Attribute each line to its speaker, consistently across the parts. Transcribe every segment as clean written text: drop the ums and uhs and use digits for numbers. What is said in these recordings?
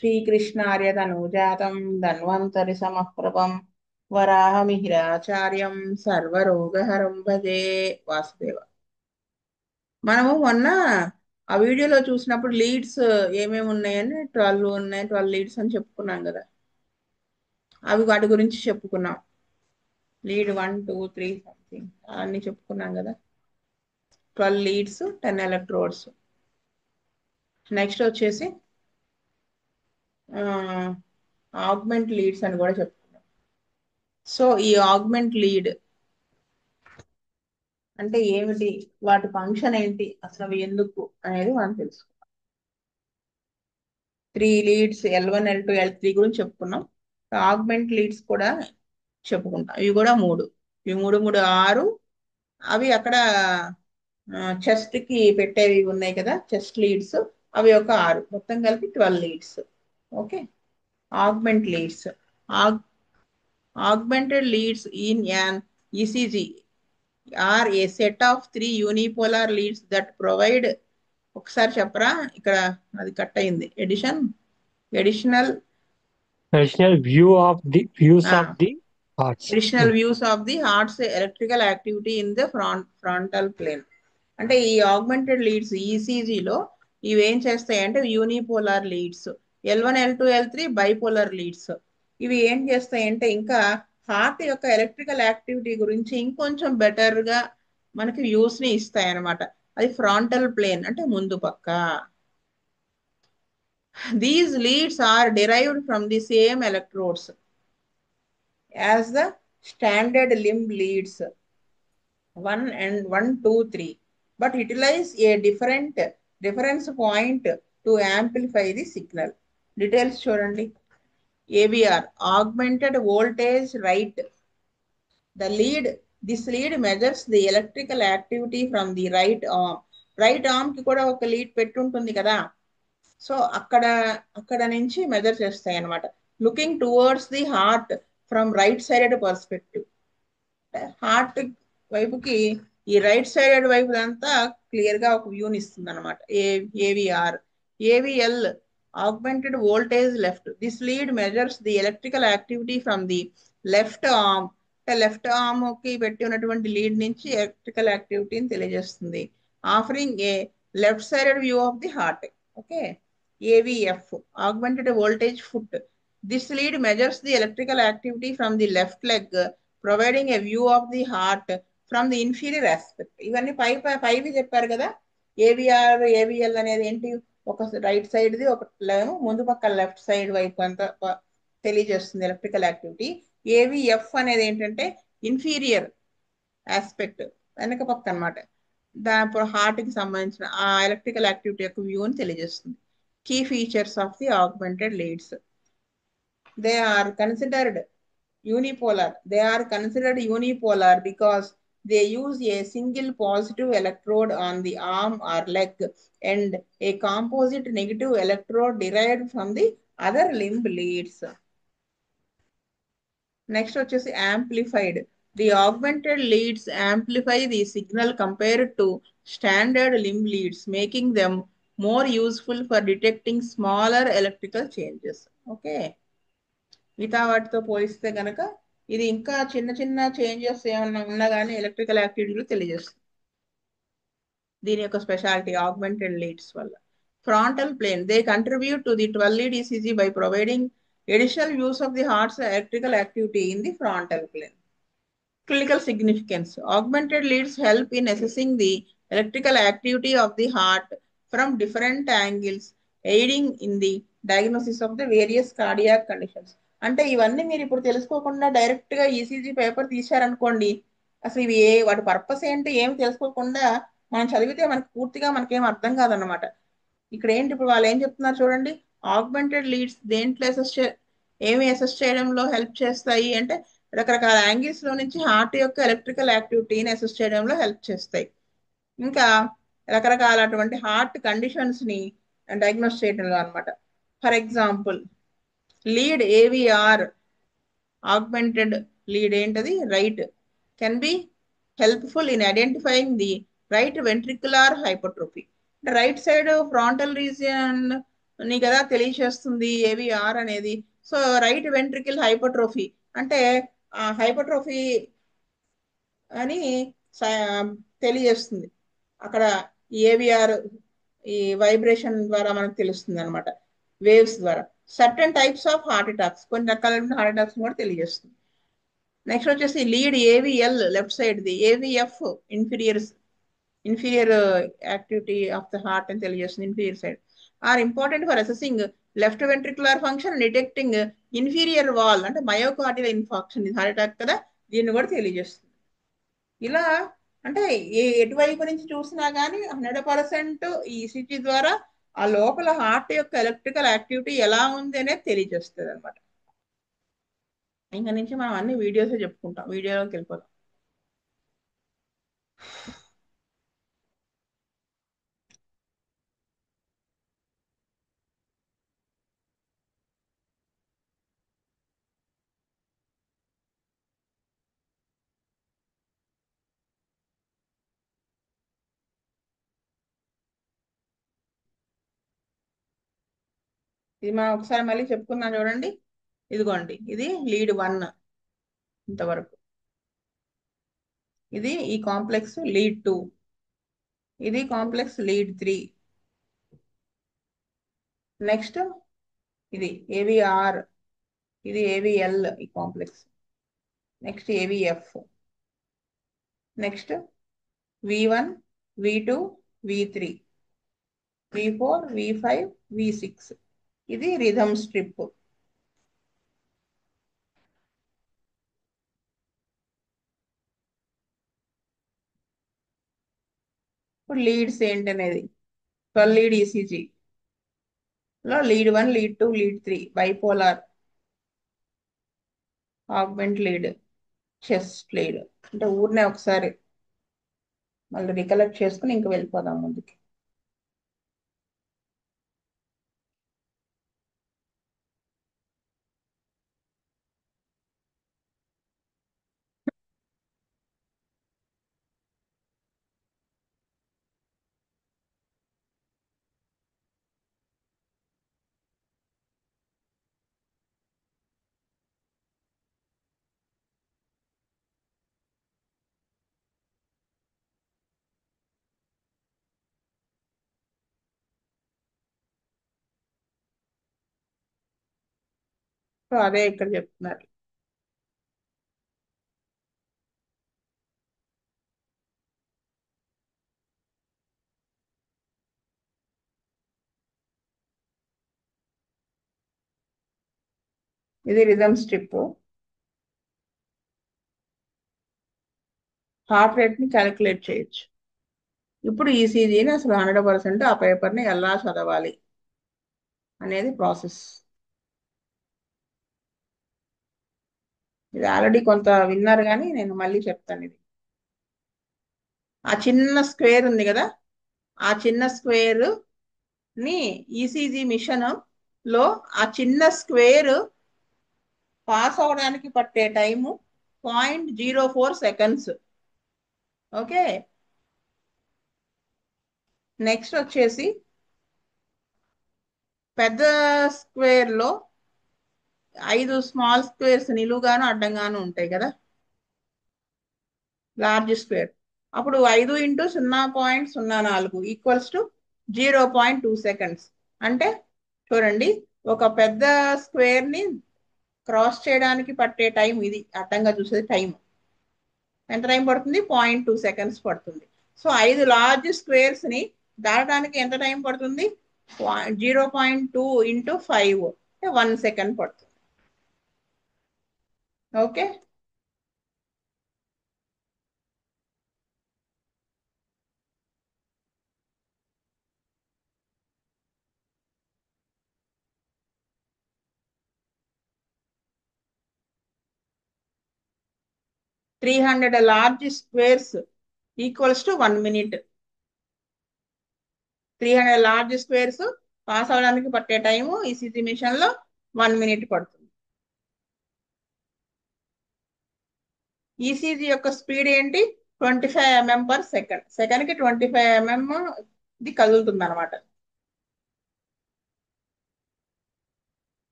Speaker 1: శ్రీకృష్ణార్య తనూజాతం ధన్వంతరి సమప్రభం వరాహమిహిరాచార్యం సర్వరోగహరం భజే వాసుదేవ. మనము మొన్న ఆ వీడియోలో చూసినప్పుడు లీడ్స్ ఏమేమి ఉన్నాయని 12 ఉన్నాయి, 12 లీడ్స్ అని చెప్పుకున్నాం కదా. అవి వాటి గురించి చెప్పుకున్నాం. లీడ్ 1, 2, 3 సంథింగ్ అన్ని చెప్పుకున్నాం కదా. 12 లీడ్స్, 10 ఎలక్ట్రోడ్స్. నెక్స్ట్ వచ్చేసి ఆగ్మెంట్ లీడ్స్ అని కూడా చెప్పుకున్నాం. సో ఈ ఆగ్మెంట్ లీడ్ అంటే ఏమిటి, వాటి ఫంక్షన్ ఏంటి, అసలు అవి ఎందుకు అనేది మనం తెలుసుకుందాం. 3 లీడ్స్ L1, L2, L3 గురించి చెప్పుకున్నాం. ఆగ్మెంట్ లీడ్స్ కూడా చెప్పుకుంటాం. ఇవి కూడా మూడు, ఇవి మూడు మూడు 6. అవి అక్కడ చెస్ట్ కి పెట్టేవి ఉన్నాయి కదా, చెస్ట్ లీడ్స్. అవి ఒక 6, మొత్తం కలిపి 12 leads. Okay. Augment leads. augmented leads in an ECG are a set of 3 unipolar leads that provide. ఒకసారి చెప్పరా, ఇక్కడ అది కట్ అయింది. Additional
Speaker 2: views of the parts.
Speaker 1: Additional views of the hearts electrical activity in the frontal plane. అంటే ఈ augmented leads ఈసీజీలో ఇవి ఏం చేస్తాయి అంటే unipolar leads. L1, L2, L3 bipolar leads. ఇవి ఏం చేస్తాయి అంటే ఇంకా హార్ట్ యొక్క ఎలక్ట్రికల్ యాక్టివిటీ గురించి ఇంకొంచెం బెటర్ గా మనకి వ్యూస్ ని ఇస్తాయి అన్నమాట. అది ఫ్రంటల్ ప్లేన్ అంటే ముందు పక్క. These leads are derived from the same electrodes as the standard limb leads 1, 2, 3, but utilize a different reference point to amplify the signal. Details చూడండి. AVR, augmented voltage right. This lead measures the electrical activity from the right arm. Right arm కి కూడా ఒక lead పెట్టుంటుంది కదా. So అక్కడ నుంచి measure చేస్తాయి అనమాట. Looking towards the heart from right sided perspective. Heart వైపుకి ఈ రైట్ సైడెడ్ వైపు అంతా క్లియర్ గా ఒక వ్యూని ఇస్తుంది అనమాట. AVR. AVL, augmented voltage left. This lead measures the electrical activity from the left arm. Left arm కి పెట్టి ఉన్నటువంటి లీడ్ నుంచి ఎలక్ట్రికల్ యాక్టివిటీని తెలియజేస్తుంది. Offering a left sided view of the heart. Okay. AVF, augmented voltage foot. This lead measures the electrical activity from the left leg, providing a view of the heart from the inferior aspect. ఇవన్నీ పైవి చెప్పారు కదా. AVR, AVL అనేది ఏంటి, ఒక right side the, ఒక ముందు పక్క left side వైపు అంతా తెలియజేస్తుంది ఎలక్ట్రికల్ యాక్టివిటీ. ఏవిఎఫ్ అనేది ఏంటంటే ఇన్ఫీరియర్ ఆస్పెక్ట్, వెనక పక్క అనమాట. దాని హార్ట్ కి సంబంధించిన ఆ ఎలక్ట్రికల్ యాక్టివిటీ యొక్క వ్యూని తెలియజేస్తుంది. Key features of the augmented leads. They are considered unipolar. They are considered unipolar because they use a single positive electrode on the arm or leg and a composite negative electrode derived from the other limb leads. Next వచ్చేసి amplified. The augmented leads amplify the signal compared to standard limb leads, making them more useful for detecting smaller electrical changes. Okay. మిగతా వాటితో పోలిస్తే కనుక ఇది ఇంకా చిన్న చిన్న changes ఏమన్నా ఉన్నా కానీ ఎలక్ట్రికల్ యాక్టివిటీలు తెలియజేస్తుంది. దీని యొక్క స్పెషాలిటీ ఆగ్మెంటెడ్ లీడ్స్ వల్ల. Frontal plane. They contribute to the 12 lead ECG by providing additional views of the heart's electrical activity in the frontal plane. Clinical significance. Augmented leads help in assessing the electrical activity of the heart from different angles, aiding in the diagnosis of the various cardiac conditions. అంటే ఇవన్నీ మీరు ఇప్పుడు తెలుసుకోకుండా direct గా ECG paper తీశారనుకోండి, అసలు ఇవి వాటి purpose ఏంటి ఏమి తెలుసుకోకుండా మనం చదివితే మనకి పూర్తిగా మనకేం అర్థం కాదన్నమాట. ఇక్కడ ఏంటి, ఇప్పుడు వాళ్ళు ఏం చెప్తున్నారు చూడండి. ఆగ్మెంటెడ్ లీడ్స్ దేంట్లో ఏమి అసెస్ చేయడంలో హెల్ప్ చేస్తాయి అంటే రకరకాల యాంగిల్స్ లో నుంచి హార్ట్ యొక్క ఎలక్ట్రికల్ యాక్టివిటీని అసెస్ చేయడంలో హెల్ప్ చేస్తాయి. ఇంకా రకరకాలటువంటి హార్ట్ కండిషన్స్ ని డయాగ్నోస్ చేయడంలో అనమాట. For example lead AVR, augmented lead ఏంటది, right, can be helpful in identifying the right ventricular hypertrophy. అంటే రైట్ సైడ్ ఫ్రాంటల్ రీజియన్ నీకు ఎలా తెలియచేస్తుంది ఏవిఆర్ అనేది. సో రైట్ వెంట్రికల్ హైపర్ట్రోఫీ అంటే హైపర్ట్రోఫీ అని తెలియజేస్తుంది. అక్కడ ఏవిఆర్ ఈ వైబ్రేషన్ ద్వారా మనకు తెలుస్తుంది అనమాట, వేవ్స్ ద్వారా. Certain types of heart attacks, కొన్ని రకాలైన హార్ట్ అటాక్స్ కూడా తెలియజేస్తుంది. నెక్స్ట్ వచ్చేసి lead AVL left side the, AVF inferior activity of the heart అని తెలియజేస్తుంది. Inferior side are important for assessing left ventricular function, detecting inferior wall అంటే myocardial infarction, ఇది heart attack కదా, దీన్ని కూడా తెలియజేస్తుంది. ఇలా అంటే ఎటువైపు నుంచి చూసినా కానీ 100% ఈ ఈసీజీ ద్వారా ఆ లోపల హార్ట్ యొక్క ఎలక్ట్రికల్ యాక్టివిటీ ఎలా ఉంది అనేది తెలియజేస్తుంది అనమాట. ఇంకా నుంచి మనం అన్ని వీడియోస్ చెప్పుకుంటాం, వీడియోలోకి వెళ్ళిపోతాం. ఇది మనం ఒకసారి మళ్ళీ చెప్పుకుందాం చూడండి. ఇదిగోండి, ఇది లీడ్ 1 ఇంతవరకు. ఇది ఈ కాంప్లెక్స్ లీడ్ 2, ఇది కాంప్లెక్స్ లీడ్ 3. నెక్స్ట్ ఇది ఏవిఆర్, ఇది ఏవిఎల్ ఈ complex. Next AVF, next V1, V2, V3, V4, V5, V6. ఇది రిథమ్ స్ట్రిప్. ఇప్పుడు లీడ్స్ ఏంటనేది, 12 లీడ్ ఈసీజీ లో lead 1, lead 2, lead 3 bipolar, augment lead, chest lead. అంటే ఊరినే ఒకసారి మళ్ళీ రికలెక్ట్ చేసుకుని ఇంక వెళ్ళిపోదాం ముందుకి. సో అదే ఇక్కడ చెప్తున్నారు. ఇది రిథమ్ స్ట్రిప్. హార్ట్ రేట్ ని క్యాలిక్యులేట్ చేయొచ్చు. ఇప్పుడు ఈసీజీని అసలు 100% ఆ పేపర్ని ఎలా చదవాలి అనేది ప్రాసెస్. ఇది ఆల్రెడీ కొంత విన్నారు కానీ నేను మళ్ళీ చెప్తాను. ఇది ఆ చిన్న స్క్వేర్ ఉంది కదా, ఆ చిన్న స్క్వేర్ ని ఈసీజీ మిషన్ లో ఆ చిన్న స్క్వేర్ పాస్ అవడానికి పట్టే టైము 0.04 సెకండ్స్. ఓకే, నెక్స్ట్ వచ్చేసి పెద్ద స్క్వేర్ లో 5 స్మాల్ స్క్వేర్స్ నిలువుగాను అడ్డంగాను ఉంటాయి కదా, లార్జ్ స్క్వేర్. అప్పుడు 5 × 0.04 ఈక్వల్స్ టు 0.2 సెకండ్స్. అంటే చూడండి, ఒక పెద్ద స్క్వేర్ ని క్రాస్ చేయడానికి పట్టే టైం ఇది, అడ్డంగా చూసేది టైం ఎంత టైం పడుతుంది, 0.2 సెకండ్స్ పడుతుంది. సో 5 లార్జ్ స్క్వేర్స్ ని దాటడానికి ఎంత టైం పడుతుంది, 0.2 × 5 అంటే 1 సెకండ్ పడుతుంది. Okay, 300 large squares equals to 1 minute. 300 large squares pass అవడానికి పట్టే టైము ఈసీజీ మిషన్ లో 1 మినిట్ పడుతుంది. ఈసీజీ యొక్క స్పీడ్ ఏంటి, 25 mm/సెకండ్. సెకండ్కి 25 mm ఇది కదులుతుంది అనమాట.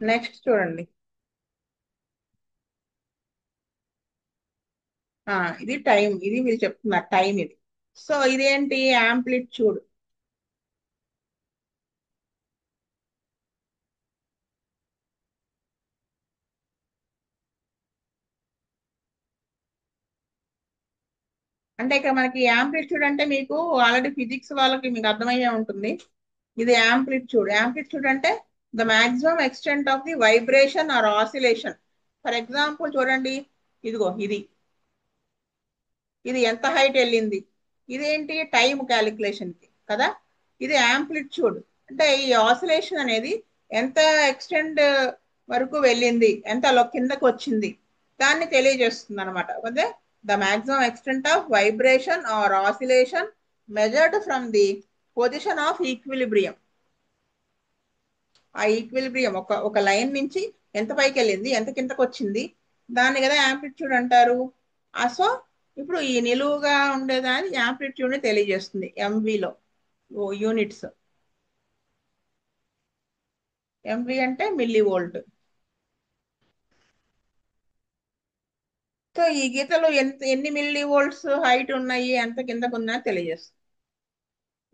Speaker 1: నెక్స్ట్ చూడండి. ఇది టైం, ఇది మీరు చెప్తున్నారు టైం ఇది. సో ఇదేంటి యాంప్లిట్యూడ్. అంటే ఇక్కడ మనకి యాంప్లిట్యూడ్ అంటే మీకు ఆల్రెడీ ఫిజిక్స్ వాళ్ళకి మీకు అర్థమయ్యే ఉంటుంది. ఇది యాంప్లిట్యూడ్. యాంప్లిట్యూడ్ అంటే the maximum extent of the vibration or oscillation. For example చూడండి, ఇదిగో ఇది ఇది ఎంత హైట్ వెళ్ళింది, ఇదేంటి టైం క్యాలిక్యులేషన్ కి కదా. ఇది యాంప్లిట్యూడ్ అంటే ఈ ఆసిలేషన్ అనేది ఎంత ఎక్స్టెండ్ వరకు వెళ్ళింది, ఎంత కిందకు వచ్చింది, దాన్ని తెలియజేస్తుంది అనమాట. అదే the maximum extent of vibration or oscillation measured from the position of equilibrium. ఆ ఈక్విలిబ్రియం ఒక ఒక లైన్ నుంచి ఎంత పైకి వెళ్ళింది, ఎంత కిందకు వచ్చింది, దాన్ని కదా యాంప్లిట్యూడ్ అంటారు. సో ఇప్పుడు ఈ నిలువుగా ఉండేదాన్ని యాంప్లిట్యూడ్ ని తెలియజేస్తుంది ఎంవిలో యూనిట్స్. ఎంవి అంటే మిల్లీ వోల్ట్. సో ఈ గీతలో ఎన్ని మిల్లీ వోల్ట్స్ హైట్ ఉన్నాయి, ఎంత కిందకు ఉందని తెలియజేస్తుంది.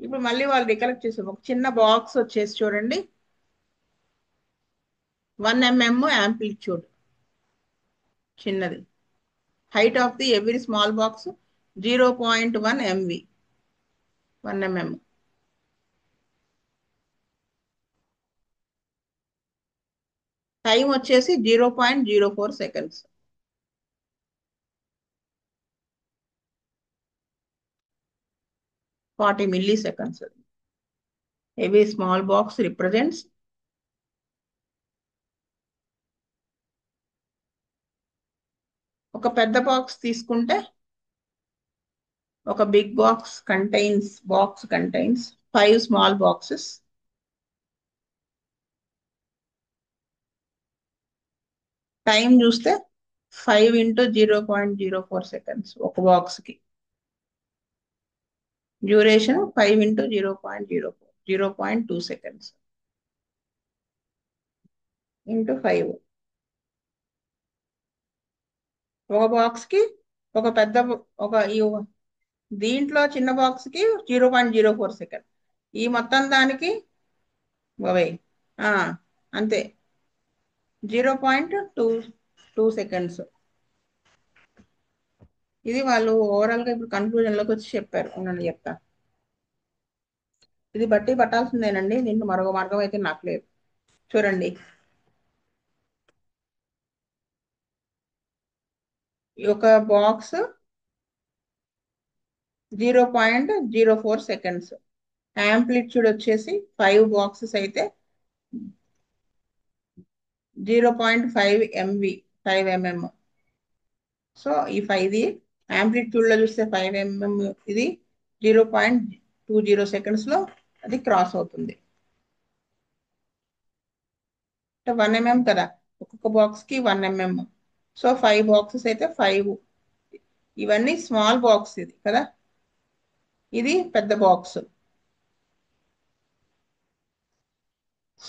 Speaker 1: ఇప్పుడు మళ్ళీ వాళ్ళు రికలెక్ట్ చేసారు. ఒక చిన్న బాక్స్ వచ్చేసి చూడండి, 1 mm యాంప్లిట్యూడ్ చిన్నది. Height of the every small box 0.1 MV, 1 mm. Time వచ్చేసి 0.04 seconds. 40 milliseconds. Every small box represents ఒక పెద్ద బాక్స్ తీసుకుంటే ఒక big box contains 5 small boxes. Time చూస్తే 5 × 0.04 సెకండ్స్ ఒక బాక్స్ కి. Duration 5 × 0.04, 0.2 seconds into 5. ఒక బాక్స్ కి ఒక పెద్ద దీంట్లో చిన్న బాక్స్ కి 0.04 సెకండ్. ఈ మొత్తం దానికి అవే అంతే 0.22 సెకండ్స్. ఇది వాళ్ళు ఓవరాల్ గా ఇప్పుడు కన్క్లూజన్ లోకి వచ్చి చెప్పారు. ఉండండి చెప్తా. ఇది బట్టి పట్టాల్సిందేనండి, దీంట్లో మరొక మార్గం అయితే నాకు లేదు. చూడండి, ఈ ఒక బాక్స్ 0.04 సెకండ్స్, యాంప్లిట్యూడ్ వచ్చేసి 5 బాక్సెస్ అయితే 0.5 MV, 5 mm. సో ఈ 5 యాంప్లిట్యూడ్ లో చూస్తే 5 mm, ఇది 0.20 సెకండ్స్ లో అది క్రాస్ అవుతుంది. 1 mm కదా, ఒక్కొక్క బాక్స్ కి 1 mm. సో 5 బాక్సెస్ అయితే 5. ఇవన్నీ స్మాల్ బాక్స్ ఇది కదా, ఇది పెద్ద బాక్స్.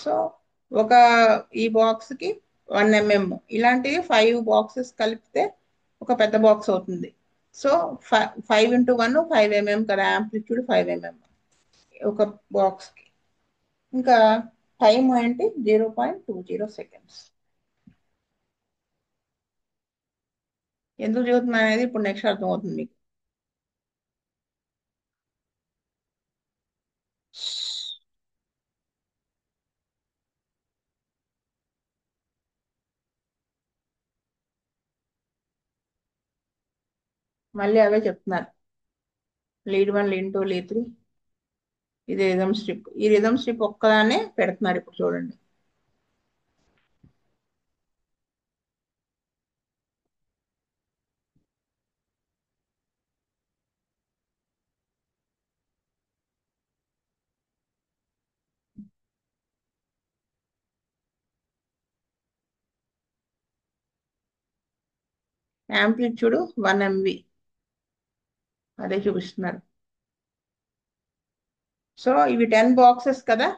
Speaker 1: సో ఒక ఈ బాక్స్ కి 1 mm, ఇలాంటివి 5 బాక్సెస్ కలిపితే ఒక పెద్ద బాక్స్ అవుతుంది. సో 5 × 1 5 mm కదా, యాంప్లిట్యూడ్ 5 mm ఒక బాక్స్ కి. ఇంకా టైం ఏంటి 0.20 సెకండ్స్. ఎందుకు చదువుతున్నా అనేది ఇప్పుడు నెక్స్ట్ అర్థమవుతుంది మీకు. మళ్ళీ అవే చెప్తున్నారు, లీడ్ 1, లీడ్ 2, లీడ్ 3. ఇది రిథమ్ స్ట్రిప్. ఈ రిథమ్ స్ట్రిప్ ఒక్కదానే పెడుతున్నారు ఇప్పుడు చూడండి. యాంప్లిట్యూడ్ 1 MV అదే చూపిస్తున్నారు. సో ఇవి 10 బాక్సెస్ కదా.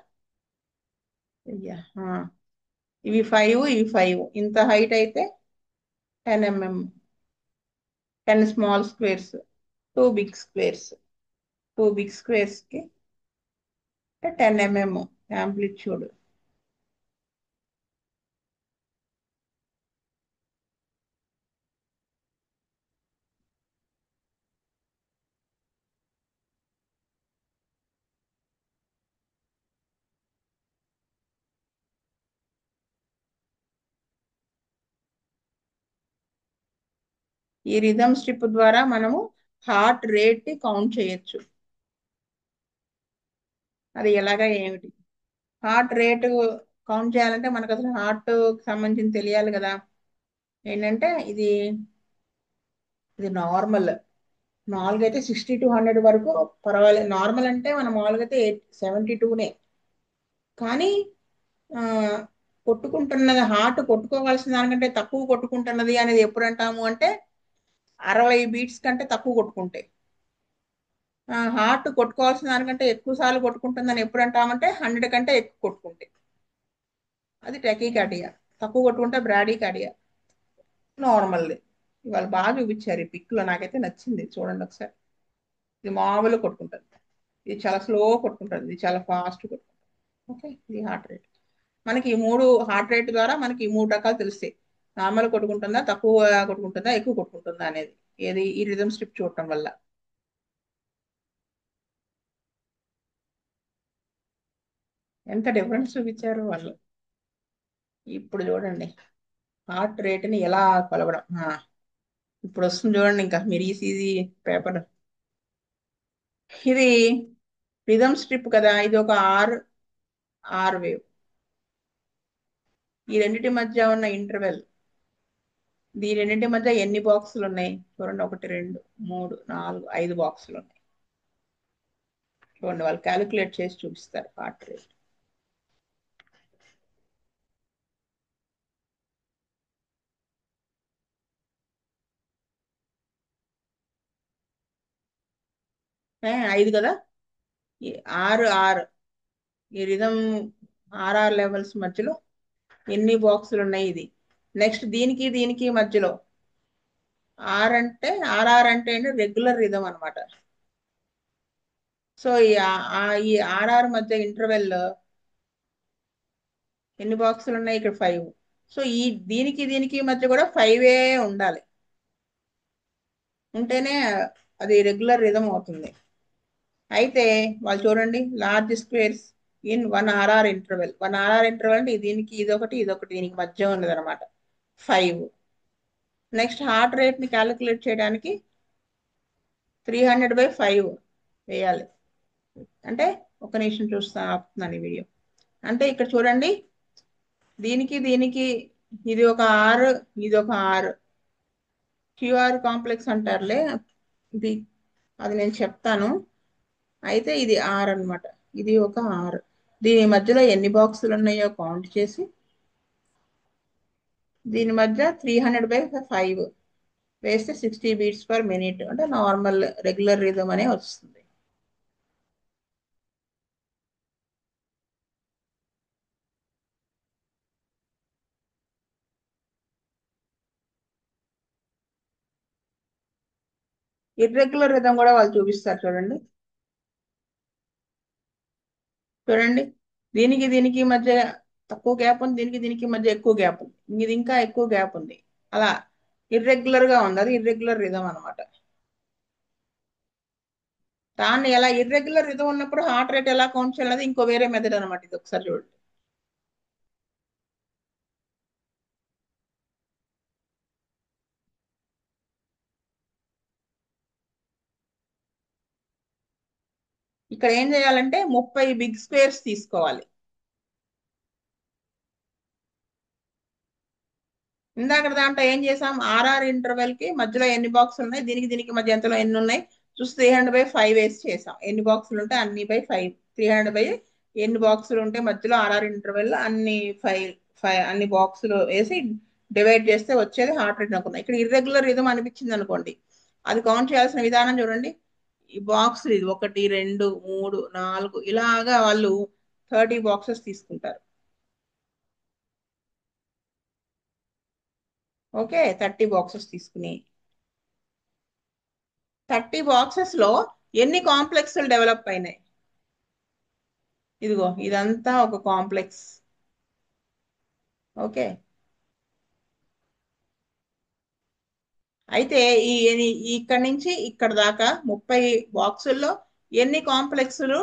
Speaker 1: ఇవి 5, ఇవి 5. ఇంత హైట్ అయితే 10 mm, 10 small squares, 2 big squares. 2 big squares కి 10 mm యాంప్లిట్యూడ్. ఈ రిథమ్ స్ట్రిప్ ద్వారా మనము హార్ట్ రేట్ ని కౌంట్ చేయొచ్చు. అది ఎలాగా ఏమిటి? హార్ట్ రేట్ కౌంట్ చేయాలంటే మనకు అసలు హార్ట్ సంబంధించి తెలియాలి కదా. ఏంటంటే ఇది నార్మల్. మామూలుగా అయితే 60 to 100 వరకు పర్వాలేదు. నార్మల్ అంటే మనం మామూలుగా అయితే 72నే. కానీ ఆ, కొట్టుకుంటున్నది, హార్ట్ కొట్టుకోవాల్సిన దానికంటే తక్కువ కొట్టుకుంటున్నది అనేది ఎప్పుడు అంటాము అంటే 60 బీట్స్ కంటే తక్కువ కొట్టుకుంటే. హార్ట్ కొట్టుకోవాల్సిన దానికంటే ఎక్కువ సార్లు కొట్టుకుంటుందని ఎప్పుడు అంటామంటే 100 కంటే ఎక్కువ కొట్టుకుంటే. అది టెకీకార్డియా. తక్కువ కొట్టుకుంటే బ్రాడీకార్డియా. నార్మల్. ఇవాళ బాగా చూపించారు ఈ పిక్ లో, నాకైతే నచ్చింది. చూడండి ఒకసారి. ఇది మామూలుగా కొట్టుకుంటుంది, ఇది చాలా స్లో కొట్టుకుంటుంది, ఇది చాలా ఫాస్ట్ కొట్టుకుంటుంది. ఓకే, ఇది హార్ట్ రేట్. మనకి ఈ మూడు హార్ట్ రేట్ ద్వారా మనకి ఈ మూడు రకాలు తెలుస్తాయి. నార్మల్ కొట్టుకుంటుందా, తక్కువ కొట్టుకుంటుందా, ఎక్కువ కొట్టుకుంటుందా అనేది. ఏది ఈ రిథమ్ స్ట్రిప్ చూడటం వల్ల. ఎంత డిఫరెన్స్ చూపించారు వాళ్ళు. ఇప్పుడు చూడండి హార్ట్ రేట్ ని ఎలా కొలవడం. ఇప్పుడు వస్తుంది చూడండి, ఇంకా మీరు ఈసీజీ పేపర్. ఇది రిథమ్ స్ట్రిప్ కదా, ఇది ఒక ఆర్ వేవ్. ఈ రెండింటి మధ్య ఉన్న ఇంటర్వెల్, ఈ రెండింటి మధ్య ఎన్ని బాక్సులు ఉన్నాయి చూడండి. 1, 2, 3, 4, 5 బాక్సులు ఉన్నాయి. చూడండి, వాళ్ళు క్యాలిక్యులేట్ చేసి చూపిస్తారు హార్ట్ రేట్. ఏ, 5 కదా. ఈ ఆరు ఆరు ఈ రిథమ్ ఆర్ఆర్ లెవెల్స్ మధ్యలో ఎన్ని బాక్సులు ఉన్నాయి ఇది. నెక్స్ట్ దీనికి దీనికి మధ్యలో ఆర్ఆర్ అంటే రెగ్యులర్ రిథమ్ అన్నమాట. సో ఈ ఆర్ఆర్ మధ్య ఇంటర్వెల్ ఎన్ని బాక్సులు ఉన్నాయి? ఇక్కడ 5. సో దీనికి దీనికి మధ్య కూడా 5 ఉండాలి. ఉంటేనే అది రెగ్యులర్ రిథమ్ అవుతుంది. అయితే వాళ్ళు చూడండి, large squares in 1 RR interval. 1 RR interval అంటే దీనికి ఇదొకటి ఇదొకటి దీనికి మధ్య ఉన్నది అనమాట 5. నెక్స్ట్ హార్ట్ రేట్ ని క్యాలిక్యులేట్ చేయడానికి 300/5 వేయాలి. అంటే ఒక నిమిషం చూస్తా, ఆపుతున్నాను ఈ వీడియో. అంటే ఇక్కడ చూడండి, దీనికి దీనికి ఇది ఒక ఆరు, ఇది ఒక ఆరు. క్యూఆర్ కాంప్లెక్స్ అంటారులే, ఇది అది నేను చెప్తాను. అయితే ఇది ఆర్ అన్నమాట. ఇది ఒక ఆర్. దీని మధ్యలో ఎన్ని బాక్సులు ఉన్నాయో కౌంట్ చేసి దీని మధ్య 300/5 వేస్తే 60 beats/minute అంటే నార్మల్ రెగ్యులర్ రిథమ్ అనే వస్తుంది. ఇర్రెగ్యులర్ రిథమ్ కూడా వాళ్ళు చూపిస్తారు చూడండి. చూడండి, దీనికి దీనికి మధ్య తక్కువ గ్యాప్ ఉంది, దీనికి దీనికి మధ్య ఎక్కువ గ్యాప్ ఉంది, ఇది ఇంకా ఎక్కువ గ్యాప్ ఉంది. అలా ఇర్రెగ్యులర్ గా ఉంది, అది ఇర్రెగ్యులర్ రిథమ్ అనమాట. దాన్ని ఎలా ఇర్రెగ్యులర్ రిథమ్ ఉన్నప్పుడు హార్ట్ రేట్ ఎలా కౌంట్ చేయాలి, ఇంకో వేరే మెథడ్ అనమాట. ఇది ఒకసారి చూడండి. ఇక్కడ ఏం చేయాలంటే 30 బిగ్ స్క్వేర్స్ తీసుకోవాలి. ఇందాక దాంట్లో ఏం చేసాం, ఆర్ఆర్ ఇంటర్వెల్ కి మధ్యలో ఎన్ని బాక్సులు ఉన్నాయి, దీనికి దీనికి మధ్య ఎంతలో ఎన్ని ఉన్నాయి చూసి 300/5 వేసి చేసాం. ఎన్ని బాక్సులు ఉంటే అన్ని బై 5. 300 ఎన్ని బాక్సులు ఉంటే మధ్యలో ఆర్ఆర్ ఇంటర్వెల్ అన్ని 5 అన్ని బాక్సులు వేసి డివైడ్ చేస్తే వచ్చేది హార్ట్ రేట్ అనుకున్నాం. ఇక్కడ ఇర్రెగ్యులర్ రిథమ్ అనిపించింది అనుకోండి, అది కౌంట్ చేయాల్సిన విధానం చూడండి. ఈ బాక్స్ ఇది 1, 2, 3, 4 ఇలాగా వాళ్ళు 30 బాక్సెస్ తీసుకుంటారు. ఓకే, 30 బాక్సెస్ తీసుకుని 30 బాక్సెస్ లో ఎన్ని కాంప్లెక్స్లు డెవలప్ అయినాయి? ఇదిగో ఇదంతా ఒక కాంప్లెక్స్. ఓకే, అయితే ఇక్కడి నుంచి ఇక్కడ దాకా 30 బాక్సుల్లో ఎన్ని కాంప్లెక్స్లు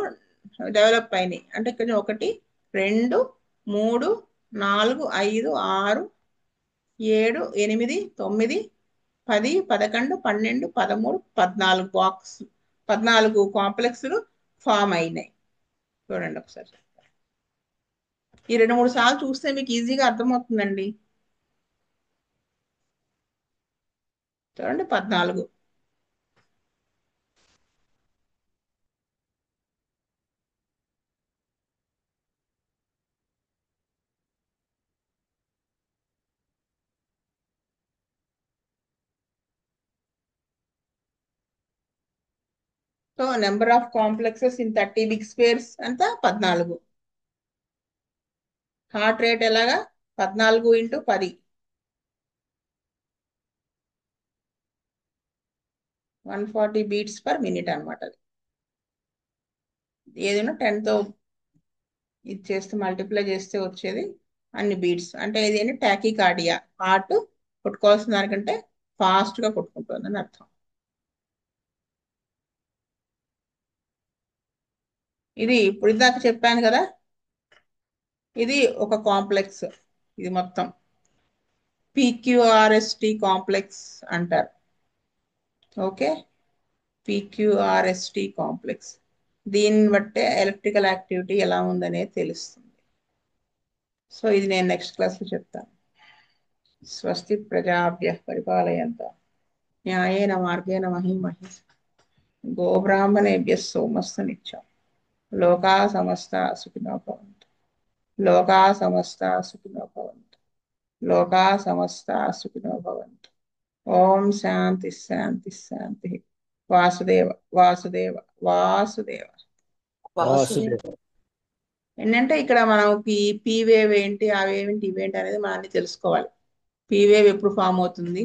Speaker 1: డెవలప్ అయినాయి అంటే ఇక్కడ 1 2 3 4 5 6 7 8 9 10 11 12 13 14 కాంప్లెక్స్లు ఫామ్ అయినాయి. చూడండి ఒకసారి, ఈ 2 3 సార్లు చూస్తే మీకు ఈజీగా అర్థమవుతుందండి. చూడండి 14. So number of complexes in 30 big squares అంత 14. హార్ట్ రేట్ ఎలాగా? 14 × 10 140 బీట్స్ పర్ మినిట్ అనమాట. అది ఏదైనా 10తో ఇది చేస్తే మల్టిప్లై చేస్తే వచ్చేది అన్ని బీట్స్. అంటే ఇది టాకీకార్డియా, హార్ట్ కొట్టుకోవాల్సిన దానికంటే ఫాస్ట్ గా కొట్టుకుంటుంది అని అర్థం. ఇది ఇప్పుడు ఇందాక చెప్పాను కదా, ఇది ఒక కాంప్లెక్స్. ఇది మొత్తం పిక్యూఆర్ఎస్టి కాంప్లెక్స్ అంటారు. Okay, PQRST complex. దీన్ని బట్టే ఎలక్ట్రికల్ యాక్టివిటీ ఎలా ఉందనేది తెలుస్తుంది. సో ఇది నేను నెక్స్ట్ క్లాస్లో చెప్తాను. స్వస్తి ప్రజాభ్యః పరిపాలయంతాం న్యాయేన మార్గేణ మహిం మహిష గోబ్రాహ్మణేభ్యः సోమస్తు నిత్యం లోకా సమస్తా సుఖినో భవంతు. లోకా సమస్తా సుఖినో భవంతు. లోకా సమస్తా సుఖినో భవంతు. ఓం శాంతి శాంతి శాంతి. వాసుదేవ వాసుదేవ వాసుదేవ.
Speaker 2: వాసుదేవ.
Speaker 1: ఏంటంటే ఇక్కడ మనం పీ వేవ్ ఏంటి, ఆ వేవ్ ఏంటి, ఇవేంటి అనేది మనం అన్ని తెలుసుకోవాలి. పీ వేవ్ ఎప్పుడు ఫామ్ అవుతుంది,